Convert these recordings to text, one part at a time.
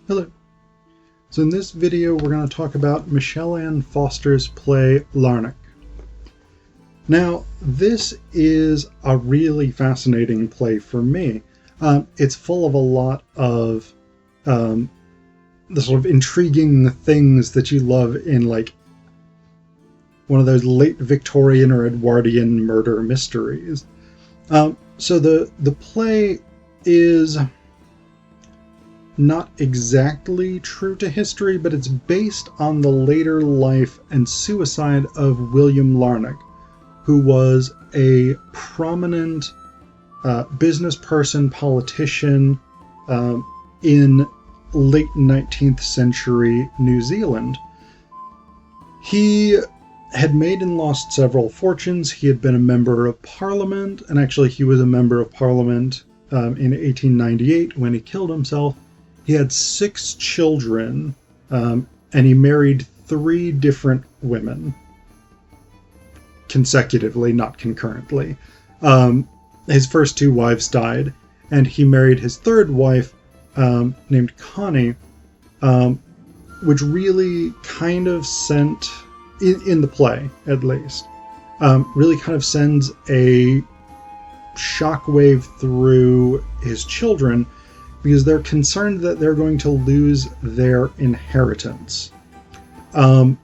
Hello. So in this video we're going to talk about Michelanne Forster's play Larnach. Now this is a really fascinating play for me. It's full of a lot of the sort of intriguing things that you love in like one of those late Victorian or Edwardian murder mysteries. So the play is not exactly true to history, but it's based on the later life and suicide of William Larnach, who was a prominent business person, politician in late 19th century New Zealand. He had made and lost several fortunes. He had been a member of Parliament, and actually he was a member of Parliament in 1898 when he killed himself. He had 6 children, and he married 3 different women consecutively, not concurrently. His first 2 wives died, and he married his 3rd wife, named Connie, which really kind of sent, in the play at least, really kind of sends a shockwave through his children, because they're concerned that they're going to lose their inheritance. So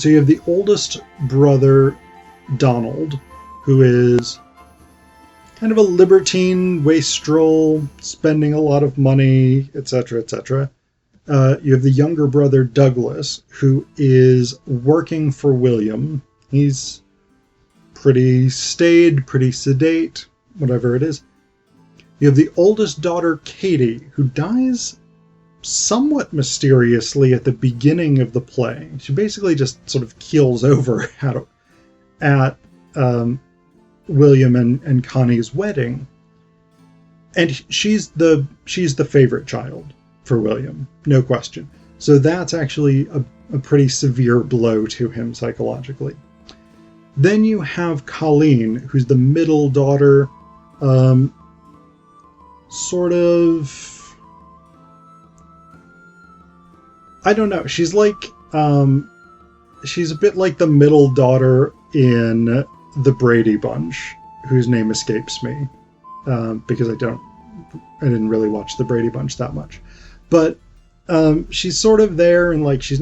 you have the oldest brother, Donald, who is kind of a libertine, wastrel, spending a lot of money, etc., etc. You have the younger brother, Douglas, who is working for William. He's pretty staid, pretty sedate, whatever it is. You have the oldest daughter, Katie, who dies somewhat mysteriously at the beginning of the play. She basically just sort of keels over at William and Connie's wedding. And she's the favorite child for William, no question. So that's actually a pretty severe blow to him psychologically. Then you have Colleen, who's the middle daughter, sort of, I don't know, she's like, she's a bit like the middle daughter in the Brady Bunch, whose name escapes me, because I didn't really watch the Brady Bunch that much. But she's sort of there, and like she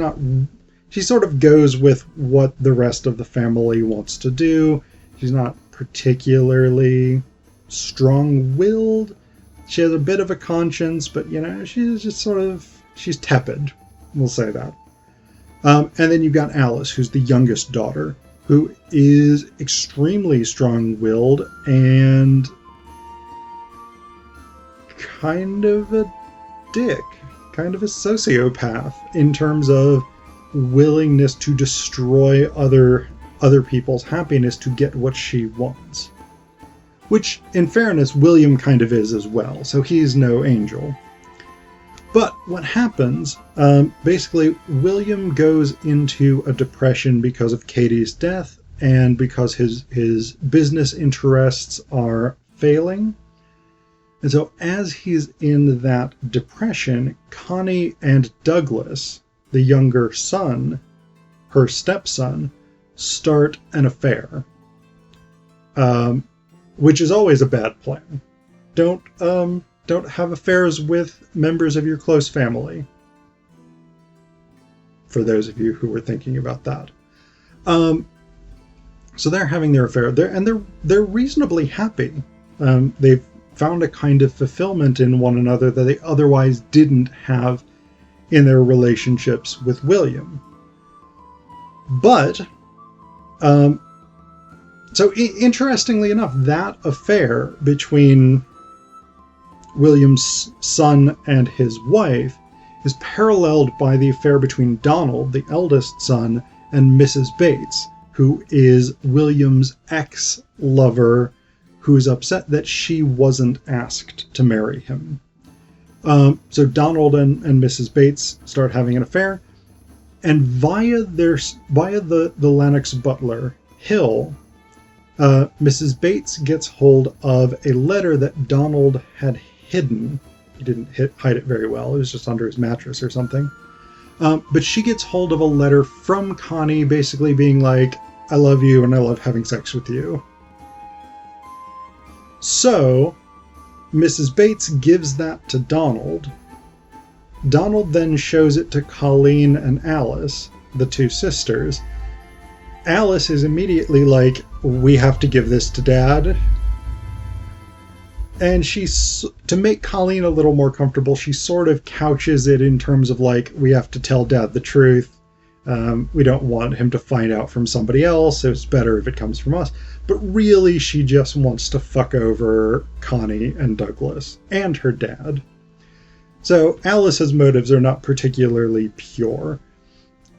sort of goes with what the rest of the family wants to do. She's not particularly strong-willed. She has a bit of a conscience, but, you know, she's just sort of, she's tepid. We'll say that. And then you've got Alice, who's the youngest daughter, who is extremely strong-willed and kind of a dick, kind of a sociopath in terms of willingness to destroy other people's happiness to get what she wants. Which, in fairness, William kind of is as well, so he's no angel. But what happens, basically, William goes into a depression because of Katie's death, and because his business interests are failing. And so as he's in that depression, Connie and Douglas, the younger son, her stepson, start an affair. Which is always a bad plan. Don't have affairs with members of your close family. For those of you who were thinking about that. So they're having their affair. They're reasonably happy. They've found a kind of fulfillment in one another that they otherwise didn't have in their relationships with William. But so interestingly enough, that affair between William's son and his wife is paralleled by the affair between Donald, the eldest son, and Mrs. Bates, who is William's ex-lover, who's upset that she wasn't asked to marry him. So Donald and Mrs. Bates start having an affair, and via the Larnach's butler, Hill, Mrs. Bates gets hold of a letter that Donald had hidden he didn't hide it very well. It was just under his mattress or something. But she gets hold of a letter from Connie basically being like, I love you and I love having sex with you. So Mrs. Bates gives that to Donald. Donald then shows it to Colleen and Alice, the two sisters. Alice is immediately like, we have to give this to Dad. And to make Colleen a little more comfortable, she sort of couches it in terms of like, we have to tell Dad the truth. We don't want him to find out from somebody else. So it's better if it comes from us. But really, she just wants to fuck over Connie and Douglas and her dad. So Alice's motives are not particularly pure.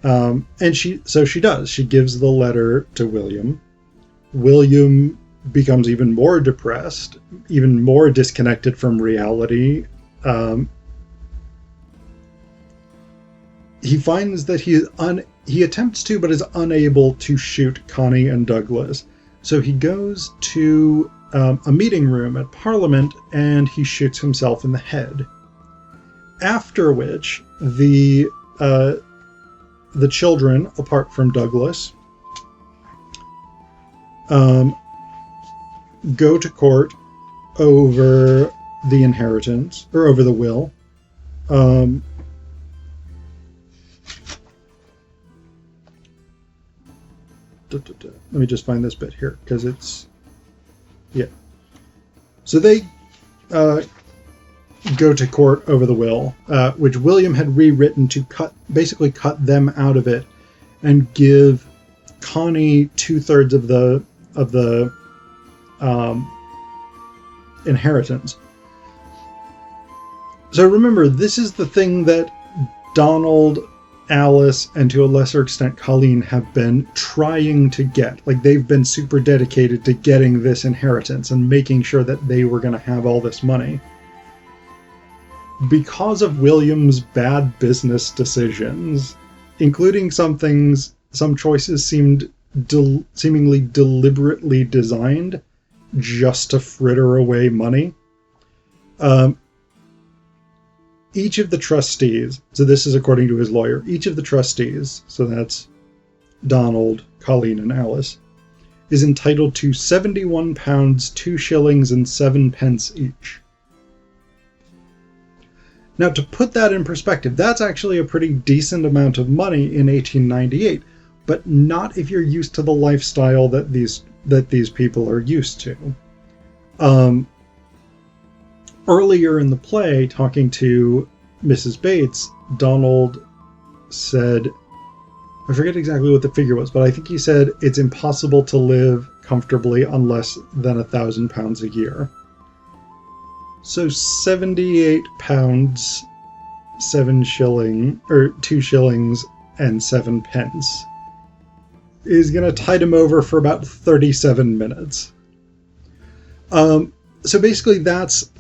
And she does. She gives the letter to William. William becomes even more depressed, even more disconnected from reality. He finds that he attempts to, but is unable to shoot Connie and Douglas. So he goes to a meeting room at Parliament and he shoots himself in the head. After which, the children, apart from Douglas, go to court over the inheritance, or over the will. Let me just find this bit here, because it's... Yeah. So they go to court over the will, which William had rewritten to basically cut them out of it and give Connie 2/3 of the inheritance. So remember, this is the thing that Donald, Alice, and to a lesser extent Colleen have been trying to get. Like, they've been super dedicated to getting this inheritance and making sure that they were going to have all this money. Because of William's bad business decisions, including some choices seemingly deliberately designed just to fritter away money. Each of the trustees, so this is according to his lawyer, each of the trustees, so that's Donald, Colleen, and Alice, is entitled to £71, 2 shillings and 7 pence each. Now, to put that in perspective, that's actually a pretty decent amount of money in 1898, but not if you're used to the lifestyle that these people are used to. Earlier in the play, talking to Mrs. Bates, Donald said, I forget exactly what the figure was, but I think he said it's impossible to live comfortably on less than £1,000 a year. So £78, 7 shilling, or 2 shillings and 7 pence is going to tide him over for about 37 minutes. So basically that's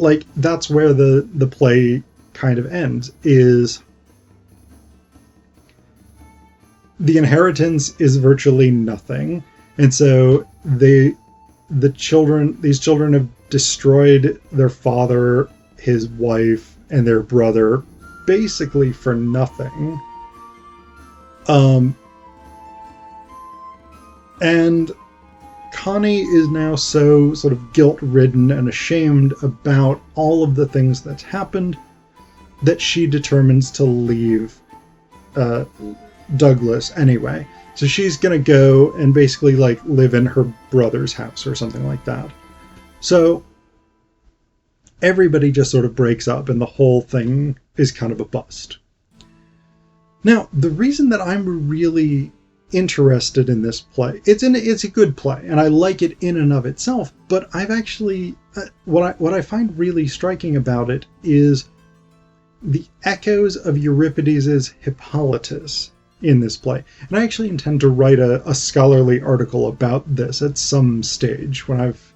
where the play kind of ends, is the inheritance is virtually nothing. And so these children have destroyed their father, his wife, and their brother basically for nothing. And Connie is now so sort of guilt-ridden and ashamed about all of the things that's happened that she determines to leave Douglas anyway. So she's going to go and basically like live in her brother's house or something like that. So everybody just sort of breaks up and the whole thing is kind of a bust. Now, the reason that I'm really interested in this play, it's a good play and I like it in and of itself, but I've actually what I find really striking about it is the echoes of Euripides's Hippolytus in this play. And I actually intend to write a scholarly article about this at some stage when I've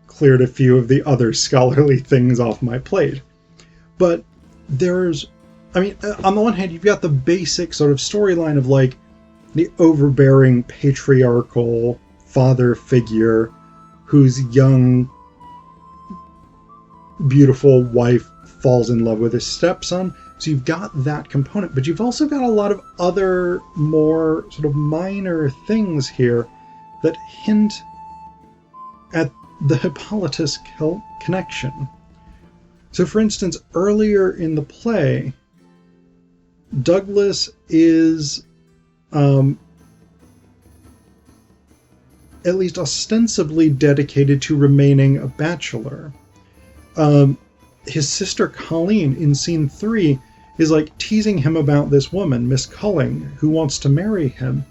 cleared a few of the other scholarly things off my plate. But on the one hand, you've got the basic sort of storyline of like the overbearing patriarchal father figure whose young beautiful wife falls in love with his stepson. So you've got that component, but you've also got a lot of other more sort of minor things here that hint at the Hippolytus connection. So for instance, earlier in the play, Douglas is at least ostensibly dedicated to remaining a bachelor. His sister Colleen in scene 3 is like teasing him about this woman, Miss Culling, who wants to marry him.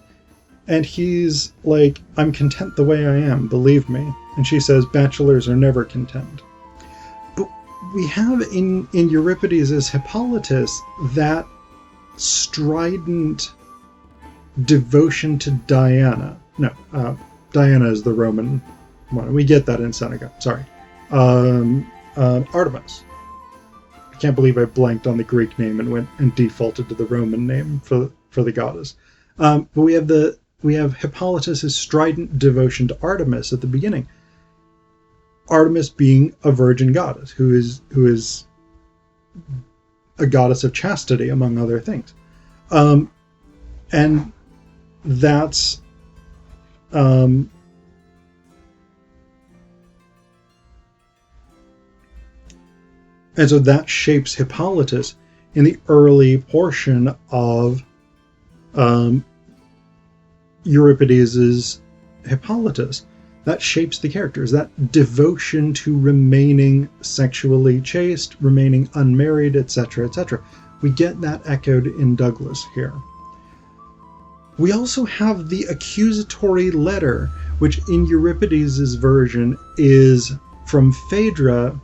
And he's like, I'm content the way I am, believe me. And she says, bachelors are never content. But we have in Euripides' Hippolytus that strident devotion to Diana. No, Diana is the Roman one. We get that in Seneca. Sorry. Artemis. I can't believe I blanked on the Greek name and went and defaulted to the Roman name for the goddess. But we have Hippolytus' strident devotion to Artemis at the beginning. Artemis being a virgin goddess who is a goddess of chastity, among other things. And that's and so that shapes Hippolytus in the early portion of Euripides' Hippolytus. That shapes the characters, that devotion to remaining sexually chaste, remaining unmarried, etc., etc. We get that echoed in Douglas here. We also have the accusatory letter, which in Euripides' version is from Phaedra.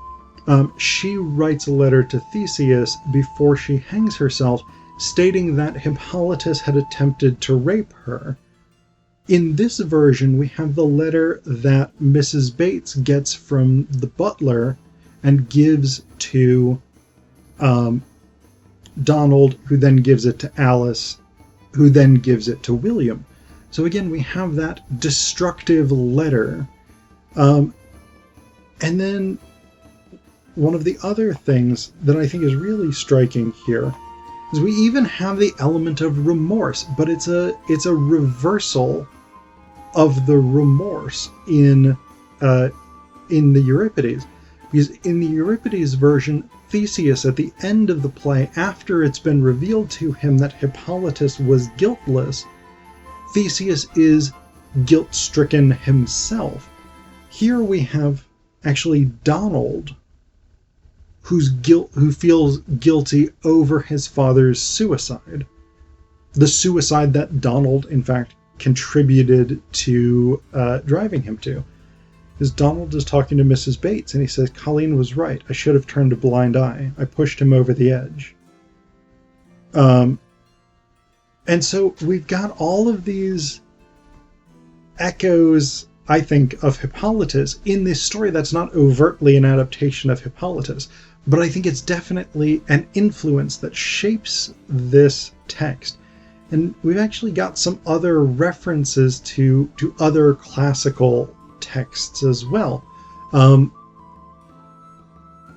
She writes a letter to Theseus before she hangs herself, stating that Hippolytus had attempted to rape her. In this version, we have the letter that Mrs. Bates gets from the butler and gives to Donald, who then gives it to Alice, who then gives it to William. So again, we have that destructive letter. And then one of the other things that I think is really striking here is we even have the element of remorse, but it's a reversal of the remorse in the Euripides. Because in the Euripides version, Theseus, at the end of the play, after it's been revealed to him that Hippolytus was guiltless, Theseus is guilt-stricken himself. Here we have actually Donald, who feels guilty over his father's suicide. The suicide that Donald, in fact, contributed to driving him to. Because Donald is talking to Mrs. Bates, and he says, Colleen was right. I should have turned a blind eye. I pushed him over the edge. And so we've got all of these echoes, I think, of Hippolytus in this story that's not overtly an adaptation of Hippolytus, but I think it's definitely an influence that shapes this text. And we've actually got some other references to other classical texts as well.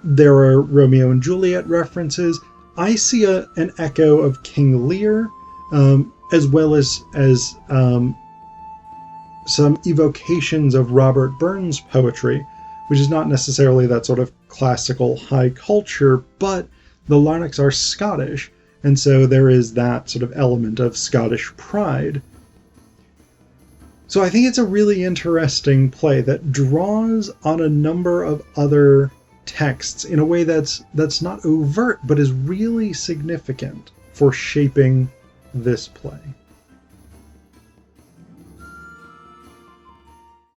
There are Romeo and Juliet references. I see an echo of King Lear, as well as some evocations of Robert Burns' poetry, which is not necessarily that sort of classical high culture, but the Larnachs are Scottish, and so there is that sort of element of Scottish pride. So I think it's a really interesting play that draws on a number of other texts in a way that's not overt, but is really significant for shaping this play.